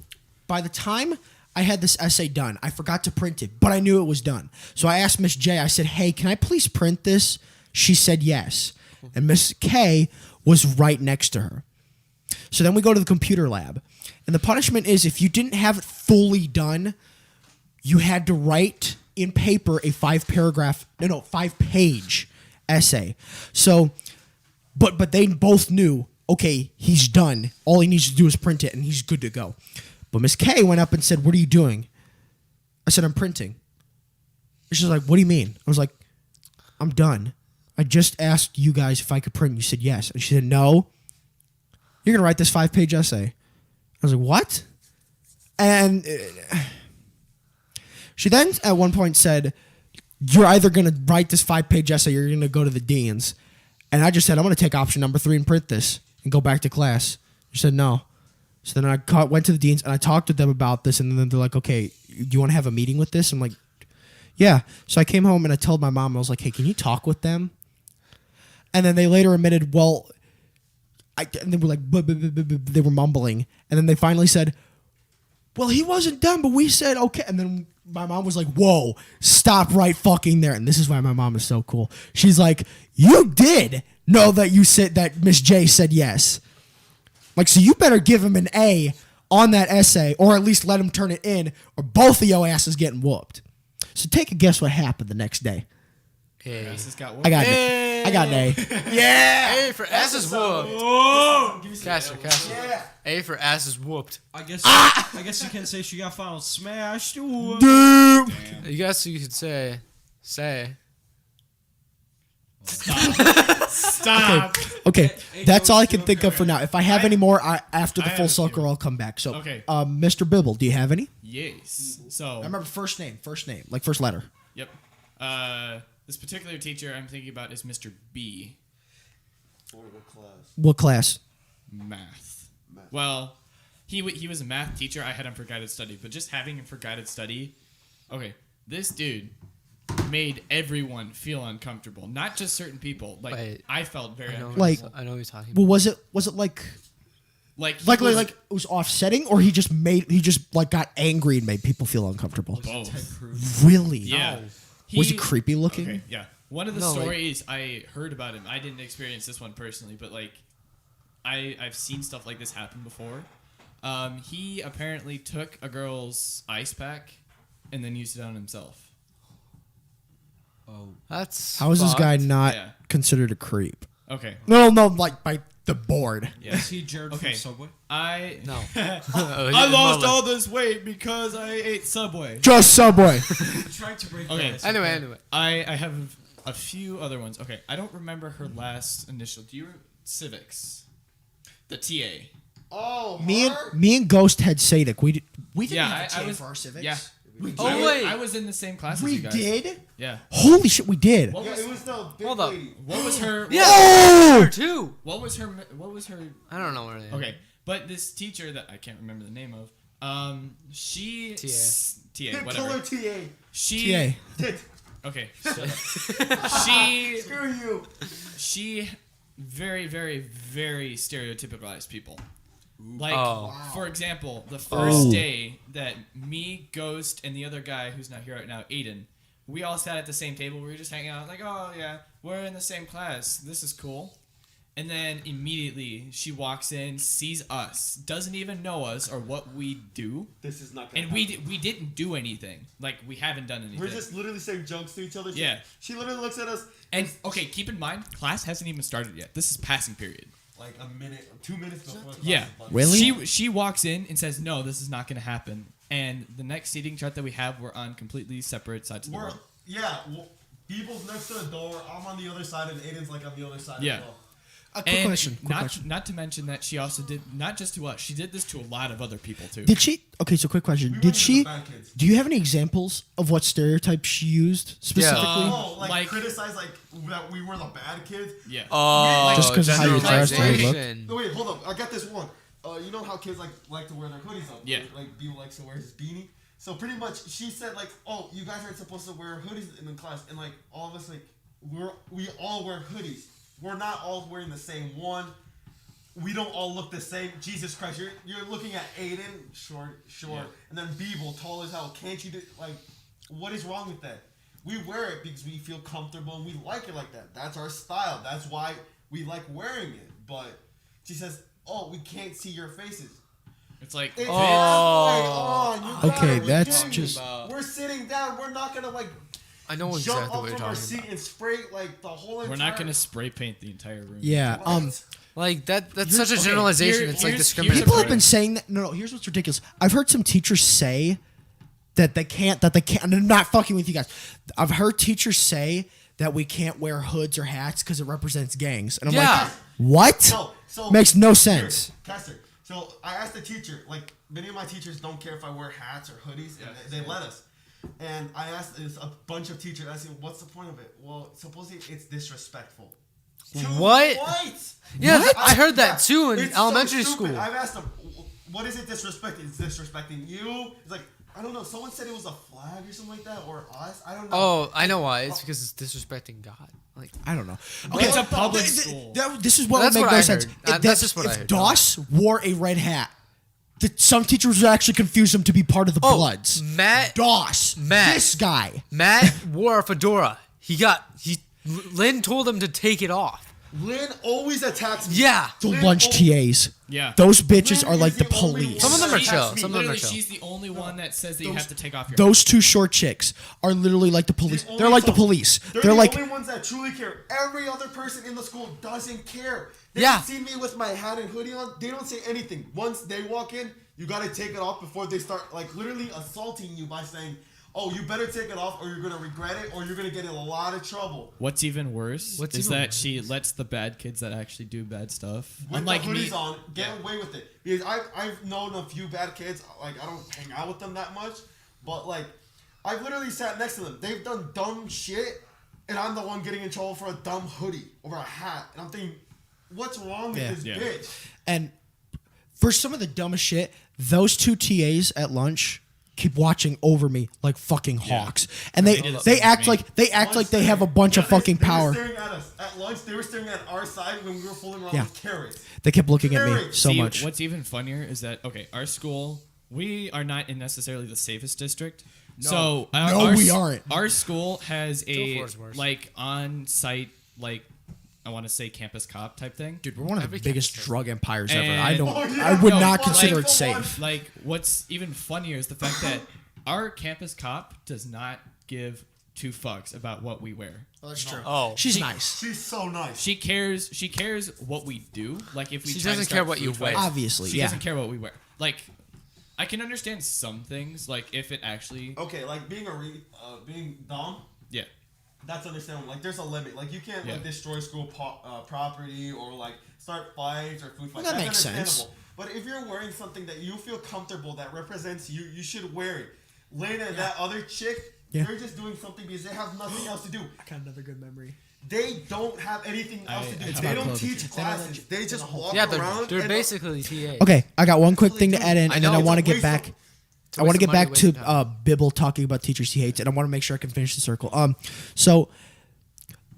by the time I had this essay done, I forgot to print it, but I knew it was done. So I asked Miss J, I said, hey, can I please print this? She said yes. And Miss K was right next to her. So then we go to the computer lab. And the punishment is if you didn't have it fully done, you had to write in paper a 5-page essay. So, but they both knew, okay, he's done. All he needs to do is print it, and he's good to go. But Miss K went up and said, what are you doing? I said, I'm printing. And she's like, what do you mean? I was like, I'm done. I just asked you guys if I could print. You said yes. And she said, no. You're going to write this 5-page essay. I was like, what? And she then at one point said, you're either going to write this 5-page essay or you're going to go to the deans. And I just said, I'm going to take option number 3 and print this and go back to class. She said, no. So then I went to the deans and I talked to them about this. And then they're like, okay, do you want to have a meeting with this? I'm like, yeah. So I came home and I told my mom, I was like, hey, can you talk with them? And then they later admitted, well, and they were like, they were mumbling. And then they finally said, well, he wasn't done, but we said, okay. And then my mom was like, whoa, stop right fucking there. And this is why my mom is so cool. She's like, you did know that you said that Miss J said yes. Like, so you better give him an A on that essay, or at least let him turn it in, or both of your asses getting whooped. So take a guess what happened the next day. Hey. I got an A. Yeah. A for asses whooped. Oh! Caster. Yeah. A for asses whooped. I guess you can say she got final smashed. Ooh. Dude. You guess you could say. Stop. Okay, that's all I can think of for now. If I have any more, after the I full have a circle, few. I'll come back. So, Okay. Mr. Bibble, do you have any? Yes. So. I remember first name, like first letter. Yep. This particular teacher I'm thinking about is Mr. B. What class? Math. Well, he was a math teacher. I had him for guided study, but just having him for guided study, okay, this dude made everyone feel uncomfortable. Not just certain people. Like Wait. I felt very I know, uncomfortable. Like- I know what you're talking Well, about. was it like Like he like was it was offsetting, or he just like got angry and made people feel uncomfortable? both. Really? Yeah. Was he creepy looking? Okay, yeah. One of the No, like- stories I heard about him, I didn't experience this one personally, but like, I've seen stuff like this happen before. He apparently took a girl's ice pack and then used it on himself. Oh, That's How is this guy fucked. not Yeah. considered a creep? Okay. No, like by the board. Yeah. is he Jared Okay. from Subway? I No. I lost all this weight because I ate Subway. Just Subway. Trying to break Okay. the ice. Anyway. I have a few other ones. Okay, I don't remember her last initial. Do you civics? The TA. Oh, me her? and Ghost had Sadic. We didn't Yeah, have a I TA was for our civics. Yeah. Oh, wait. I was in the same class as We you guys. did. Yeah. Holy shit, we did. What Yeah, was, it was the big Hold up. lady. what was her? Yeah. Oh! Her too. What was her? What was her? I don't know where they are. Okay, but this teacher that I can't remember the name of. She TA. TA Hit whatever. color TA. She TA. Hit. okay. Shut up. she Screw you. she very very very stereotypicalized people. Like Oh. for example, the first day that me, Ghost, and the other guy who's not here right now, Aiden, we all sat at the same table. We were just hanging out, like, oh yeah, we're in the same class. This is cool. And then immediately she walks in, sees us, doesn't even know us or what we do, This is not gonna and we didn't do anything. Like we haven't done anything. We're just literally saying jokes to each other. Yeah. She literally looks at us And okay, keep in mind, class hasn't even started yet. This is passing period. like a minute, 2 minutes before. class Yeah. is about. Really? She walks in and says, "No, this is not going to happen." And the next seating chart that we have, we're on completely separate sides of the We're room. Beeble's next to the door. I'm on the other side, and Aiden's like on the other side. Yeah. As well. A quick And question. not to mention that she also did not just to us. She did this to a lot of other people too. Did she? Okay, so quick question. We Did went into she? the bad kids. Do you have any examples of what stereotypes she used specifically? Oh, like, like- criticize like that we were the bad kids. Yeah. Oh, Just 'cause of how your dressed and you look? generalization. No, wait, hold up. I got this one. You know how kids like to wear their hoodies up? Yeah. Like Beeble likes to wear his beanie. So pretty much, she said like, "Oh, you guys aren't supposed to wear hoodies in the class," and like all of us like we all wear hoodies. We're not all wearing the same one. We don't all look the same. Jesus Christ, you're looking at Aiden, short, Yeah. and then Beeble, tall as hell. Can't you do like? What is wrong with that? We wear it because we feel comfortable and we like it like that. That's our style. That's why we like wearing it. But she says, "Oh, we can't see your faces." It's like It's Oh. halfway on. You Okay, gotta be that's kidding me. just- We're sitting down. We're not gonna like I know jump exactly up what you're from our talking seat about. and spray like the whole entire. we're not going to spray paint the entire room. Yeah. Like that's Here's- such a okay, generalization. here- it's like here's- discriminatory. People have been saying that. No, here's what's ridiculous. I've heard some teachers say that they can't. And I'm not fucking with you guys. I've heard teachers say that we can't wear hoods or hats because it represents gangs, and I'm Yeah. like, what? So Makes no here, sense. Caster. So I asked the teacher, like many of my teachers don't care if I wear hats or hoodies, and they let us. And I asked a bunch of teachers, I said, "What's the point of it?" Well, supposedly it's disrespectful. To What? Yeah, What? I heard that too in It's so elementary stupid. school. I've asked them, "What is it disrespecting? It's disrespecting you?" It's like, I don't know. Someone said it was a flag or something like that, or us. I don't know. Oh, I know why. It's because it's disrespecting God. Like, I don't know. It's a public th- school. this is what That's would make what no I sense. heard. That's just what I if heard. Doss wore a red hat, some teachers would actually confuse him to be part of the Bloods. Matt Doss, Matt. this guy. wore a fedora. Lynn told him to take it off. Lynn always attacks me. Yeah. The Lynn lunch always- TAs. Yeah. Those bitches Lynn are like is the the only police. Some of them are She chill. attacks me. Some of them are Literally, chill. she's the only one that says that you have to take off your. Those two short chicks are literally like the police. The They're only- like the so police. They're They're the like only ones that truly care. Every other person in the school doesn't care. They Yeah. see me with my hat and hoodie on. They don't say anything. Once they walk in, you gotta take it off before they start like literally assaulting you by saying, "Oh, you better take it off, or you're gonna regret it, or you're gonna get in a lot of trouble." What's even worse What's is even that worse? she lets the bad kids that actually do bad stuff. With Unlike the hoodies me, on, get away with it. Because I've known a few bad kids. Like I don't hang out with them that much, but like I've literally sat next to them. They've done dumb shit, and I'm the one getting in trouble for a dumb hoodie or a hat. And I'm thinking, what's wrong with Yeah. this Yeah. bitch? and for some of the dumbest shit, those two TAs at lunch keep watching over me like fucking hawks. And They did the same they act to me. like they have a bunch of Yeah, fucking they were power. staring at us at lunch. They were staring at our side when we were fooling around Yeah. with carrots. They kept looking at me Carrots. so See, much. What's even funnier is that okay, our school we are not in necessarily the safest district. No. So No, we aren't. Our school has a 204 is worse. like on-site like I want to say campus cop type thing. Dude, we're one of the Every biggest campus drug empires ever. And- I don't. Oh, yeah, I would no, not fuck, consider like, it for one- safe. Like what's even funnier is the fact that our campus cop does not give two fucks about what we wear. Oh, that's true. Oh. She's nice. She's so nice. She cares what we do. Like if we She try to doesn't start care what you food wear. fights, Obviously, she yeah. doesn't care what we wear. Like I can understand some things, like if it actually Okay, like being being dumb. yeah. That's understandable. Like, there's a limit. Like, you can't Yeah. like destroy school property or like start fights or food fights. that That's makes sense. understandable. But if you're wearing something that you feel comfortable that represents you, you should wear it. Lena and that other chick, Yeah. they're just doing something because they have nothing else to do. I got another good memory. They don't have anything else to do. It's They about don't clothing. teach classes. They just walk Yeah, around. they're and basically TA. Okay, I got one quick thing to add in, I and then know, I it's want a to get waste back. of- I want to get back to waste of money, Bibble talking about teachers he hates, and I want to make sure I can finish the circle. So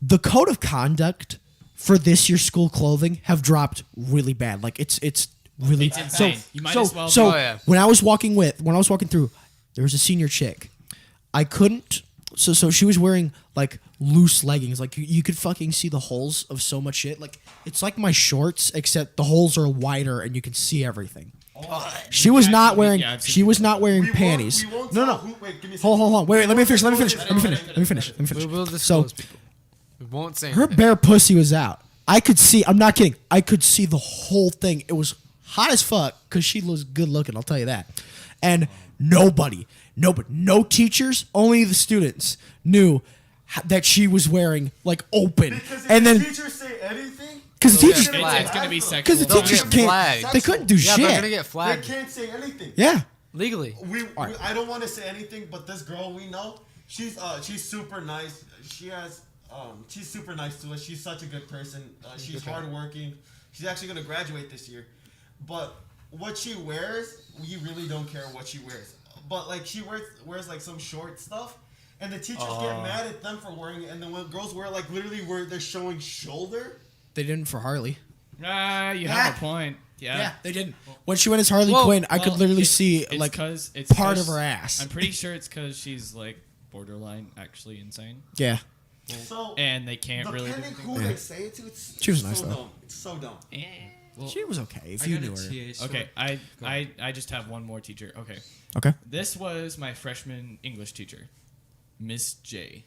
the code of conduct for this year's school clothing have dropped really bad. Like it's really It's insane. You might as well- So Oh, yeah. when I was walking through, there was a senior chick. I couldn't. So she was wearing like loose leggings. Like you could fucking see the holes of so much shit. Like it's like my shorts, except the holes are wider and you can see everything. She was not wearing. yeah, I've seen She was people. not wearing We won't- panties. we won't No, tell no. who- wait, give me a Hold, second. hold, hold. Wait, let me finish. Let me finish. We Let me finish. Let me finish. Let me We finish. will So disclose people. We won't say her anything. bare pussy was out. I could see. I'm not kidding. I could see the whole thing. It was hot as fuck because she was good looking. I'll tell you that. And no teachers, only the students knew that she was wearing like open. Because if And the then teachers say anything, because the They'll teachers, get It's gonna be sexual. because the They'll teachers get can't. flagged. They couldn't do Yeah, they're gonna shit. get they flagged can't say anything. Yeah. legally. I don't want to say anything, but this girl we know, she's super nice. She's super nice to us. She's such a good person. She's hardworking. She's actually gonna graduate this year. But what she wears, we really don't care what she wears. But like she wears like some short stuff, and the teachers get mad at them for wearing it. And then when girls wear like literally where they're showing shoulder. They didn't for Harley. You have a point. Yeah. they didn't. When she went as Harley Well- Quinn, I could Well, literally it's- see it's like 'cause- it's part 'cause- of her ass. I'm pretty sure it's because she's like borderline actually insane, Yeah. So and they can't really do depending anything. who Yeah. they say it to, it's She was so nice, though. dumb. It's so dumb. She was okay if I you got knew a her. TA story. Okay, I just have one more teacher. Okay, Okay. this was my freshman English teacher, Miss J.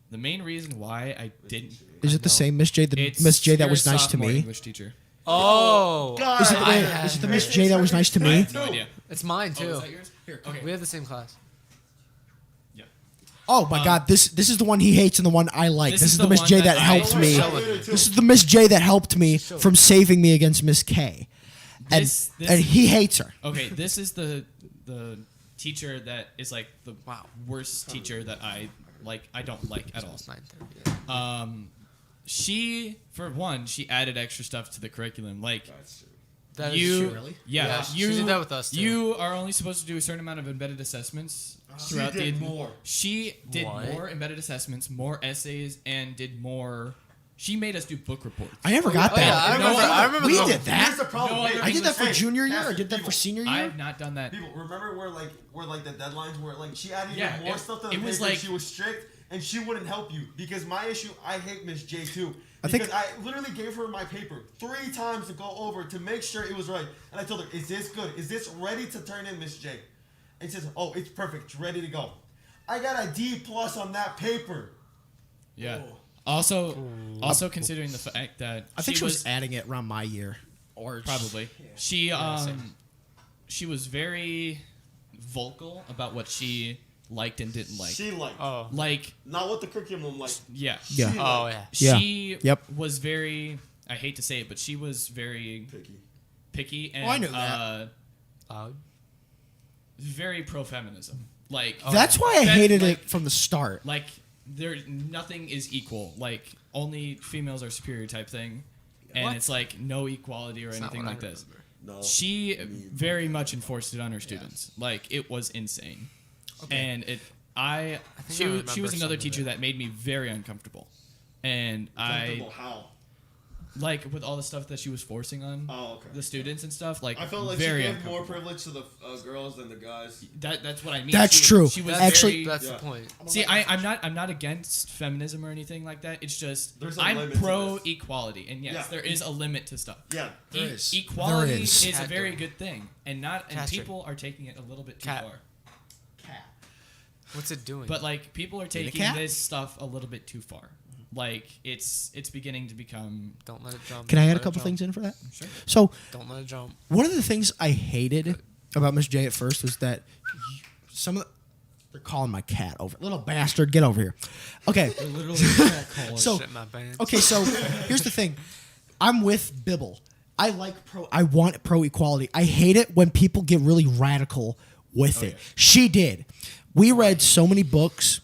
The main reason why I didn't Is it the know- same Miss J? The It's Miss J that your was nice to sophomore me. English teacher. Oh, God, Is it, I wait, had is it the her. Miss J that was nice to I me? have no idea. it's mine Oh, too. is that yours? Here. Okay. We have the same class. Oh my God! This is the one he hates and the one I like. This is the Miss one J that that I helped like. me. Show it. This is the Miss J that helped me from saving me against Miss K. And This- and he hates her. Okay, this is the teacher that is like the worst teacher that I don't like at all. It's 9:30. She, for one, she added extra stuff to the curriculum. Like That is you, true. yeah, Yeah, she you did that with us, too. You are only supposed to do a certain amount of embedded assessments throughout did the. more. She did What? more embedded assessments, more essays, and did more. She made us do book reports. I never got Oh, yeah, that. I remember we the- did Here's the that. problem. No Wait, other I did that for hey, junior year. I Pastor, did that people, for senior I year. have not done that. People, remember where the deadlines were like she added Yeah, even more it- stuff to the it was paper. like- She was strict and she wouldn't help you because my issue. I hate Miss J too. I think- Because I literally gave her my paper 3 times to go over to make sure it was right, and I told her, "Is this good? Is this ready to turn in, Miss J?" And she says, "Oh, it's perfect. It's ready to go." I got a D+ on that paper. Yeah. Also considering the fact that I think she was adding it around my year, or probably she she was very vocal about what she liked and didn't like. She liked, Oh. Like not what the curriculum like. yeah. Yeah. She Oh liked. yeah. Yeah. She Yep. was very. I hate to say it, but she was very picky and I knew that. Loud. very pro feminism. Like That's why I that- hated like- it from the start. Like nothing is equal. Like only females are superior type thing, and What? it's like no equality or That's not anything what I like this. remember. No. She very much enforced it on her students. Like it was insane, and think she I she remember was some another of teacher it. that made me very uncomfortable, and Comfortable how? like with all the stuff that she was forcing on the students and stuff. Like I felt like very she gave more uncomfortable. privilege to the girls than the guys. That's what I mean. That's She was- true. She was Actually, very, That's the point. see, I'm not against feminism or anything like that. It's just There's a I'm limit to pro this. equality, and yes, Yeah. there is a limit to stuff. Yeah. There is. Equality There is. is a Cat very door. good thing, and Catcher. people are taking it a little bit too Cat. far. What's it doing? But like people are taking cat? this stuff a little bit too far. Like it's beginning to become Don't let it jump. Can I Don't add a let it couple jump. things in for that? Sure. So Don't let it jump. one of the things I hated about Miss J at first was that some of the, they're calling my cat over. Little bastard, get over here. Okay. They're literally catcalling. So Shit my pants. okay, so here's the thing. I'm with Bibble. I want pro equality. I hate it when people get really radical with it. yeah. She did. We read so many books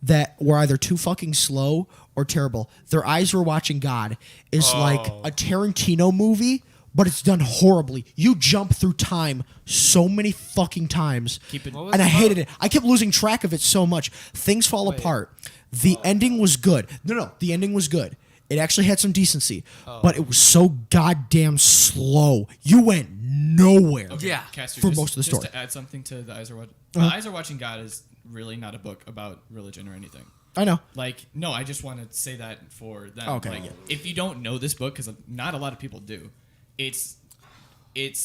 that were either too fucking slow or terrible. Their Eyes Were Watching God is like a Tarantino movie, but it's done horribly. You jump through time so many fucking times. Keep it- What was And I the hated it. I kept losing track of it so much. Things fall apart. The ending was good. No, the ending was good. It actually had some decency, but it was so goddamn slow. You went nowhere. Yeah. Caster, For just- most of the just story. to add something to the Eyes Are Watching. Uh-huh. The Eyes Are Watching God is really not a book about religion or anything. I know. Like, no, I just want to say that for them. Okay, Like, yeah. if you don't know this book, because not a lot of people do, it's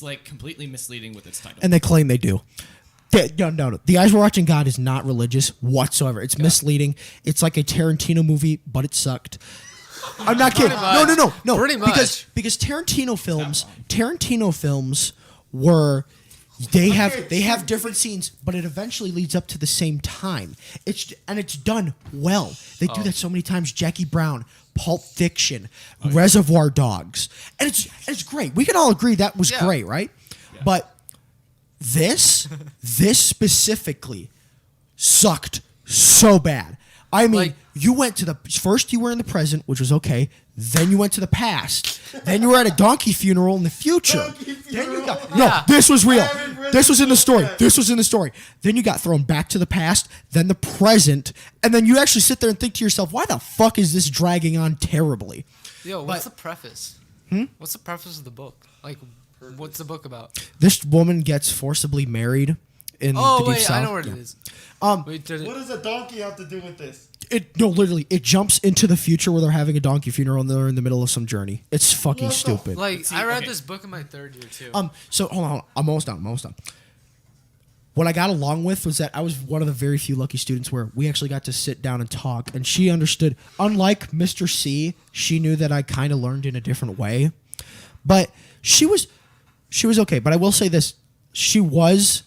like completely misleading with its title. And they claim they do. No. The Eyes Were Watching God is not religious whatsoever. It's misleading. It's like a Tarantino movie, but it sucked. I'm not kidding. much. No. Pretty Because Tarantino films were they have different scenes, but it eventually leads up to the same time. It's done well. They do that so many times. Jackie Brown, Pulp Fiction, Reservoir Dogs, and it's great. We can all agree that was Yeah. great, right? But this specifically sucked so bad. I mean, Like- you went to first you were in the present, which was okay. Then you went to the past. Then you were at a donkey funeral in the future. Donkey Then you got funeral? Yeah. this was real. Haven't read This was in the story. yet. This was in the story. Then you got thrown back to the past, then the present, and then you actually sit there and think to yourself, why the fuck is this dragging on terribly? Yo, what's the preface? What's the preface of the book? Like, what's the book about? This woman gets forcibly married in Oh the Deep wait, South. I know where it Yeah. is. Um, Wait, did it? What does a donkey have to do with this? Literally, it jumps into the future where they're having a donkey funeral and they're in the middle of some journey. It's fucking What the stupid. Like, See, I read okay. this book in my third year too. So hold on. I'm almost done. What I got along with was that I was one of the very few lucky students where we actually got to sit down and talk, and she understood. Unlike Mr. C, she knew that I kind of learned in a different way, but she was okay. But I will say this: she was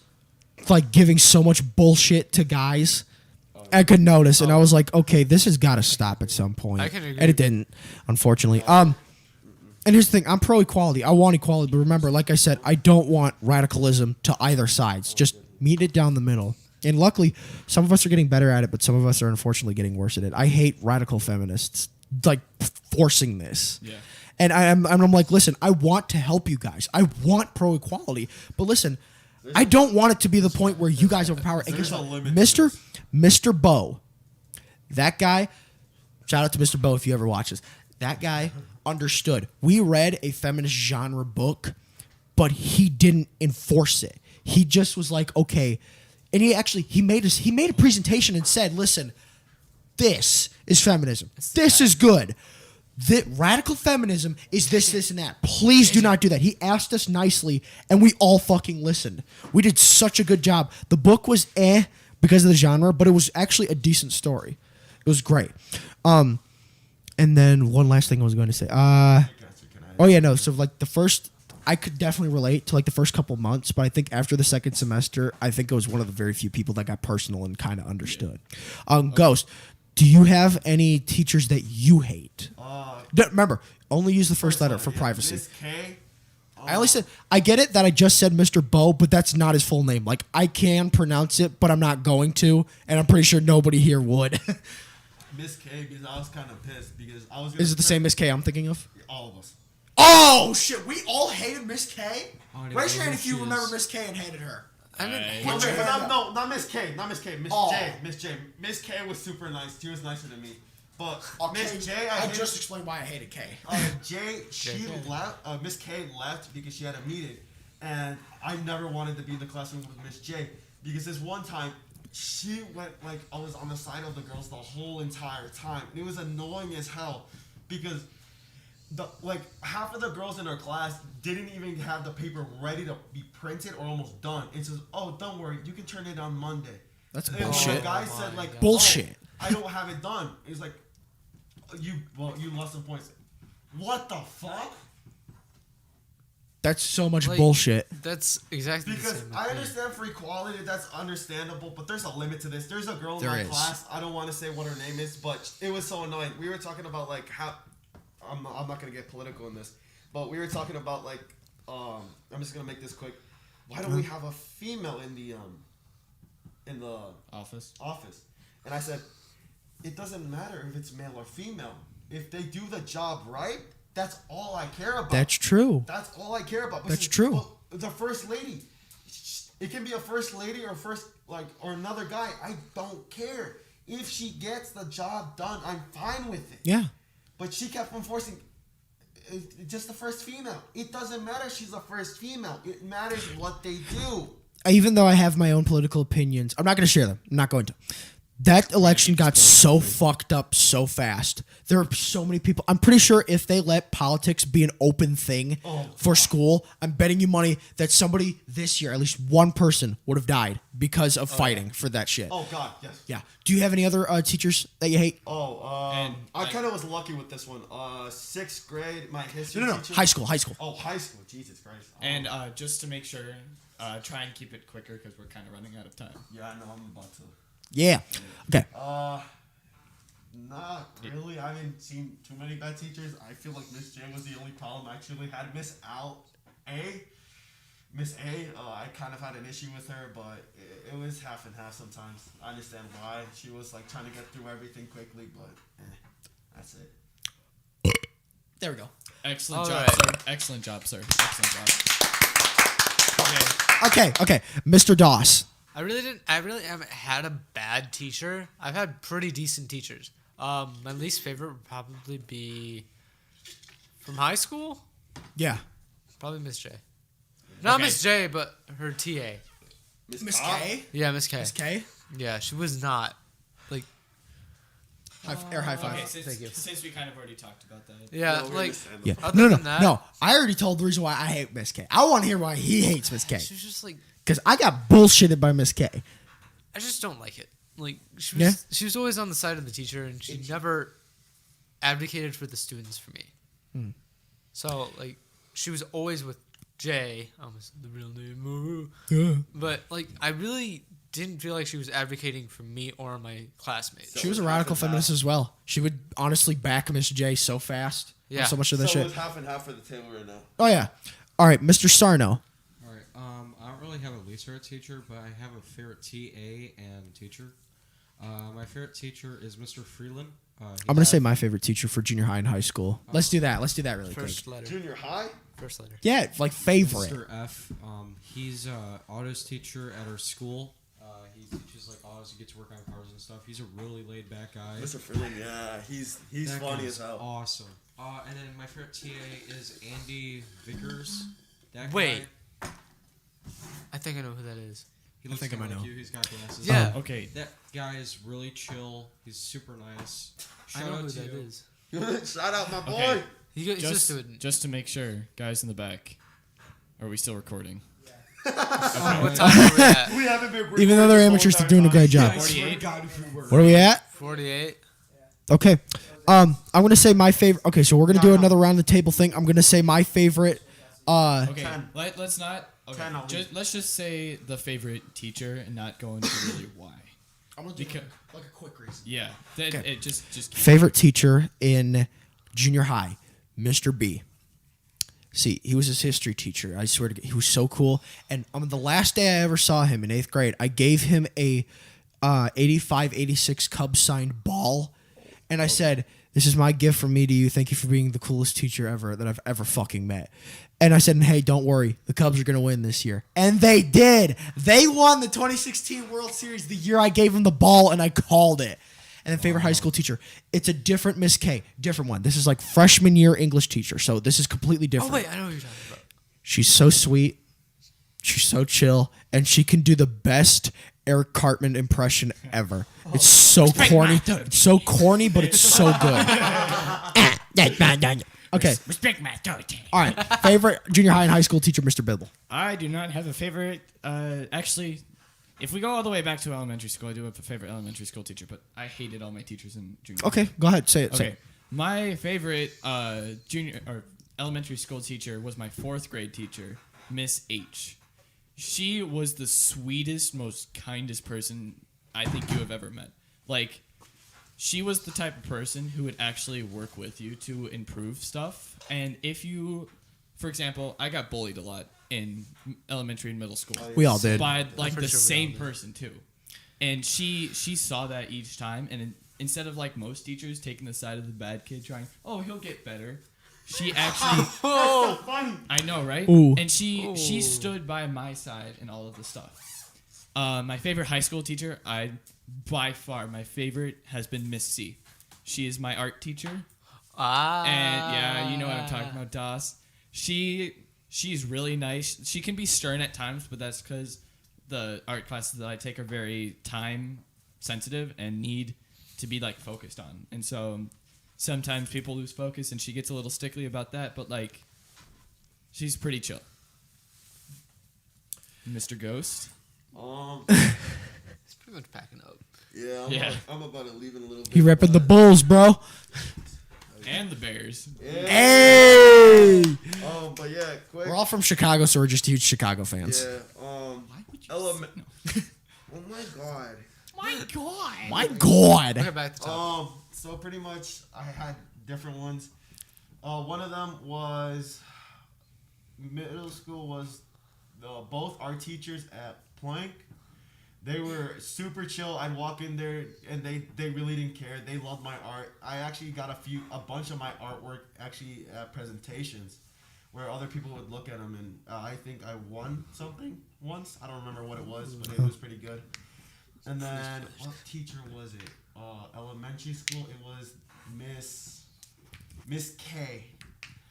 like giving so much bullshit to guys. I could notice, and I was like, okay, this has got to stop at some point. I can agree. And it didn't, unfortunately. And here's the thing: I'm pro equality. I want equality, but remember, like I said, I don't want radicalism to either sides. Just meet it down the middle. And luckily, some of us are getting better at it, but some of us are unfortunately getting worse at it. I hate radical feminists like forcing this. Yeah. And I'm like, listen, I want to help you guys. I want pro equality, but listen, I don't want it to be the point where you guys overpower. And There's guess a what? limit to Mr. Bo, that guy. Shout out to Mr. Bo if you ever watch this. That guy understood. We read a feminist genre book, but he didn't enforce it. He just was like, okay, and he made a presentation and said, listen, this is feminism. This is good. Radical feminism is this, and that. Please do not do that. He asked us nicely, and we all fucking listened. We did such a good job. The book was because of the genre, but it was actually a decent story. It was great. And then one last thing I was going to say. So like the first, I could definitely relate to like the first couple months, but I think after the second semester, I think I was one of the very few people that got personal and kind of understood. Ghost, do you have any teachers that you hate? Remember, only use the first letter for privacy. Miss K. I only said I get it that I just said Mr. Bo, but that's not his full name. Like I can pronounce it, but I'm not going to, and I'm pretty sure nobody here would. Miss K, because I was kind of pissed because I was. Gonna Is it the same Miss K I'm thinking of? All of us. Oh shit! We all hated Miss K. I don't Raise even your hand know if who you she remember is. Miss K and hated her. I didn't Right. Put your hand up. No, not Miss K. Not Miss K. Miss Oh. J. Miss J. Miss K was super nice. She was nicer than me. But Okay, Miss J, I just explained why I hated K. Jay, she left. Miss K left because she had a meeting, and I never wanted to be in the classroom with Miss J because this one time she went like I was on the side of the girls the whole entire time. It was annoying as hell because half of the girls in her class didn't even have the paper ready to be printed or almost done. It says, "Oh, don't worry, you can turn it on Monday." That's And bullshit. the guy said like, Bullshit. "Oh, I don't have it done." He's like, you lost some points. What the fuck? That's so much Like, bullshit. That's exactly the Because same. I understand for equality, that's understandable, but there's a limit to this. There's a girl in There my is. class. I don't want to say what her name is, but it was so annoying. We were talking about like how I'm not gonna get political in this, but we were talking about like I'm just gonna make this quick. Why don't we have a female in the Office. office? And I said, it doesn't matter if it's male or female. If they do the job right, that's all I care about. That's true. That's all I care about. But That's true. well, the first lady, it can be a first lady or or another guy. I don't care. If she gets the job done, I'm fine with it. Yeah. But she kept enforcing just the first female. It doesn't matter if she's the first female. It matters what they do. Even though I have my own political opinions, I'm not going to share them. I'm not going to. That election got so fucked up so fast. There are so many people. I'm pretty sure if they let politics be an open thing for school, I'm betting you money that somebody this year, at least one person, would have died because of fighting for that shit. Oh God, yes. Yeah. Do you have any other teachers that you hate? I kind of was lucky with this one. 6th grade, my history No. teacher. High school. Oh, high school. Jesus Christ. And just to make sure, try and keep it quicker because we're kind of running out of time. Yeah, I know. I'm about to. Yeah. Okay. Not really. I haven't seen too many bad teachers. I feel like Miss J was the only problem. I actually had Miss A. I kind of had an issue with her, but it was half and half sometimes. I understand why. She was like trying to get through everything quickly, but that's it. There we go. Excellent All job, right. sir. Excellent job, sir. Excellent job. Okay. Okay. Mr. Doss. I really haven't had a bad teacher. I've had pretty decent teachers. My least favorite would probably be from high school. Yeah. Probably Miss J. Not Okay. Miss J, but her TA. Miss K. Yeah, Miss K. Miss K. Yeah, she was not like. High five. Okay, Thank you. since we kind of already talked about that. Yeah, No, we like. understand. Yeah. Other No. than that- No. I already told the reason why I hate Miss K. I want to hear why he hates Miss K. She was just like. Because I got bullshitted by Miss K. I just don't like it. Like she Yeah? was. She was always on the side of the teacher, and she never advocated for the students for me. So like, she was always with Jay. Almost the real name. But like, I really didn't feel like she was advocating for me or my classmates. She was a radical feminist as well. She would honestly back Miss J so fast. on Yeah. So much of that So shit. it's half and half for the table right now. Oh, yeah. All right, Mr. Sarno. All right. I don't really have a least favorite teacher, but I have a favorite TA and teacher. My favorite teacher is Mr. Freeland. I'm going to say my favorite teacher for junior high and high school. Let's do that. Let's do that really First quick. letter. Junior high? First letter. Yeah, like favorite. Mr. F. He's autos teacher at our school. He teaches like autos. He gets to work on cars and stuff. He's a really laid back guy. Mr. Freeland, yeah, he's That funny guy's as hell. Awesome. And then my favorite TA is Andy Vickers. That Wait. guy, I think I know who that is. he looks think I kinda might like know. you. He's got glasses. Yeah. Okay. That guy is really chill. He's super nice. I Shout know out who to that you. is. Shout out my boy. Okay. He's a Just, student. just to make sure, guys in the back, are we still recording? What time are we at? We haven't been Even though they're amateurs, they're doing a great job. I swear to 48? God, if we were. What are we at? 48. Okay. I'm going to say my favorite. Okay, so we're going to do another round of the table thing. I'm going to say my favorite. Okay. 10. Let's not. Okay. 10 I'll leave. Let's just say the favorite teacher and not go into really why. I'm going to do like a quick reason. Yeah. Then Okay. it just Favorite teacher in junior high, Mr. B. See, he was his history teacher. I swear to God, he was so cool. And on the last day I ever saw him in 8th grade, I gave him a 85-86 Cubs signed ball. And I said, this is my gift from me to you. Thank you for being the coolest teacher ever that I've ever fucking met. And I said, hey, don't worry. The Cubs are going to win this year. And they did. They won the 2016 World Series the year I gave him the ball and I called it. And then favorite high school teacher. It's a different Miss K. Different one. This is like freshman year English teacher. So this is completely different. Oh wait, I know what you're talking about. She's so sweet. She's so chill. And she can do the best Eric Cartman impression ever. It's so corny. It's so corny, but it's so good. Okay. Respect my authority. All right. Favorite junior high and high school teacher, Mr. Bibble. I do not have a favorite. Actually, if we go all the way back to elementary school, I do have a favorite elementary school teacher, but I hated all my teachers in junior high. Okay. Go ahead. Say it. Say Okay. it. My favorite junior or elementary school teacher was my 4th grade teacher, Miss H. She was the sweetest, most kindest person I think you have ever met. Like, she was the type of person who would actually work with you to improve stuff. And if you, for example, I got bullied a lot in elementary and middle school. We all did. By like pretty the sure we same all did. person too. And she saw that each time, and instead of like most teachers taking the side of the bad kid trying, oh, he'll get better, she actually So funny. I know, right? Ooh. And she stood by my side in all of the stuff. My favorite high school teacher, by far my favorite has been Miss C. She is my art teacher. And yeah, you know what I'm talking about, Das. She's really nice. She can be stern at times, but that's because the art classes that I take are very time sensitive and need to be like focused on. And so sometimes people lose focus, and she gets a little stickly about that. But like, she's pretty chill. Mr. Ghost. It's pretty much packing up. Yeah. I'm about to leave in a little bit. He repping the Bulls, bro. And the Bears. Hey. But yeah, quick. We're all from Chicago, so we're just huge Chicago fans. Yeah. Why would you Oh my god. My God. Okay, back to the top. So pretty much I had different ones. One of them was middle school was both our teachers at Plank. They were super chill. I'd walk in there and they really didn't care. They loved my art. I actually got a bunch of my artwork actually at presentations where other people would look at them, and I think I won something once. I don't remember what it was, but it was pretty good. And then what teacher was it? Elementary school. It was Miss K.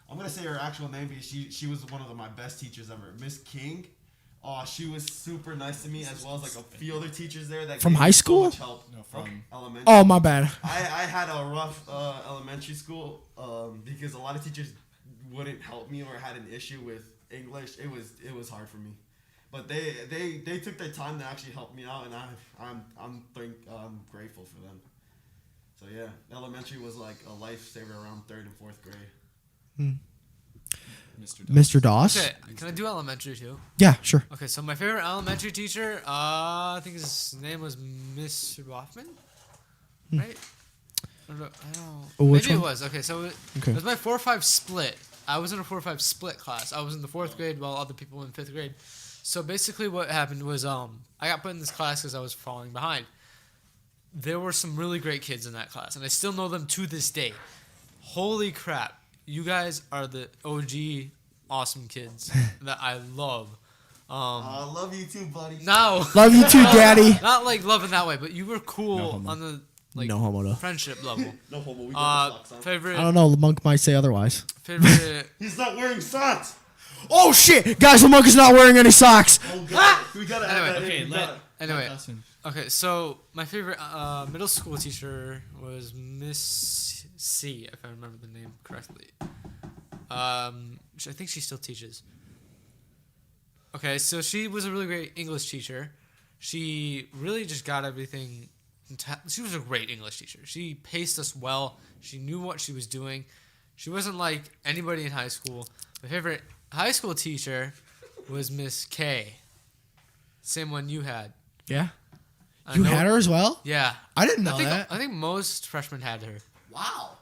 I'm gonna say her actual name because she was one of my best teachers ever. Miss King. She was super nice to me, as well as like a few other teachers there that From gave high me school? So much help. No, from elementary. Oh, my bad. I had a rough elementary school because a lot of teachers wouldn't help me or had an issue with English. It was hard for me, but they took their time to actually help me out, and I'm grateful for them. So yeah, elementary was like a lifesaver around 3rd and 4th grade. Mr. Doss? Okay, can I do elementary too? Yeah, sure. Okay, so my favorite elementary teacher, I think his name was Mr. Rothman, right? I don't. Oh, which Maybe one? it was. Okay, so Okay. it was my 4-5 split. I was in a 4-5 split class. I was in the 4th grade while other people were in 5th grade. So basically, what happened was I got put in this class because I was falling behind. There were some really great kids in that class, and I still know them to this day. Holy crap! You guys are the OG awesome kids that I love. I love you too, buddy. No, Love you too, Daddy. not like love in that way, but you were cool No homo. on the like No homo, though. friendship level. No homo. We got the socks on. I Favorite, don't know. Monk might say otherwise. favorite. He's not wearing socks. Oh, shit. Guys, Monk is not wearing any socks. Oh god. We gotta Anyway, add that okay, in. Anyway. Dustin. Okay, so my favorite middle school teacher was Miss C, if I remember the name correctly. I think she still teaches. Okay, so she was a really great English teacher. She really just got everything. She was a great English teacher. She paced us well. She knew what she was doing. She wasn't like anybody in high school. My favorite high school teacher was Miss K. Same one you had. Yeah. I You know- had her as well? Yeah. I didn't know that. I think most freshmen had her. Wow.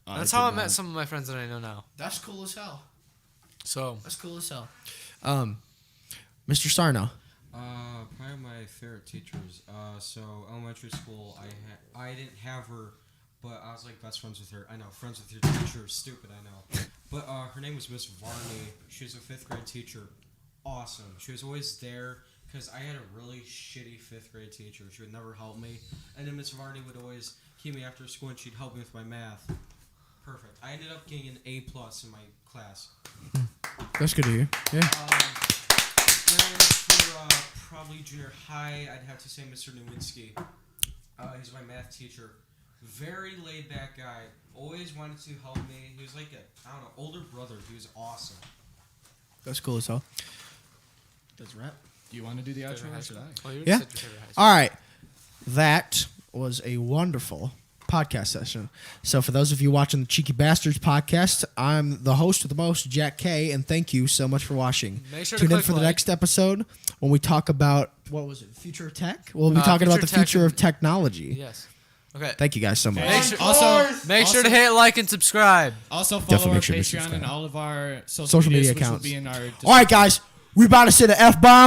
That's how I met some of my friends that I know now. That's cool as hell. So That's cool as hell. Mr. Sarno. Probably my favorite teachers. So elementary school, I didn't have her, but I was like best friends with her. I know, friends with your teacher is stupid, I know. But her name was Miss Varney. She was a 5th grade teacher. Awesome. She was always there, because I had a really shitty 5th grade teacher. She would never help me, and then Miss Varney would always keep me after school, and she'd help me with my math. Perfect. I ended up getting an A+ in my class. That's good to hear. Yeah. Then for probably junior high, I'd have to say Mr. Nowinski. He's my math teacher. Very laid back guy. Always wanted to help me. He was like a, I don't know, older brother. He was awesome. That's cool as hell. That's right. Do you want to do the outro? Or should I? Oh, you Yeah. said your favorite high school. All right. That was a wonderful podcast session. So for those of you watching the Cheeky Bastards podcast, I'm the host with the most, Jack K, and thank you so much for watching. Make sure to Tune in click for the like. next episode when we talk about, what was it, future of tech? We'll be talking about future the tech future and- of technology. Yes. Okay. Thank you guys so much. Make sure, Also, make sure to hit like and subscribe. Also follow Definitely our make sure to Patreon subscribe. and all of our social Social media medias, which will accounts. be in our All right, guys. We about to say the F-bomb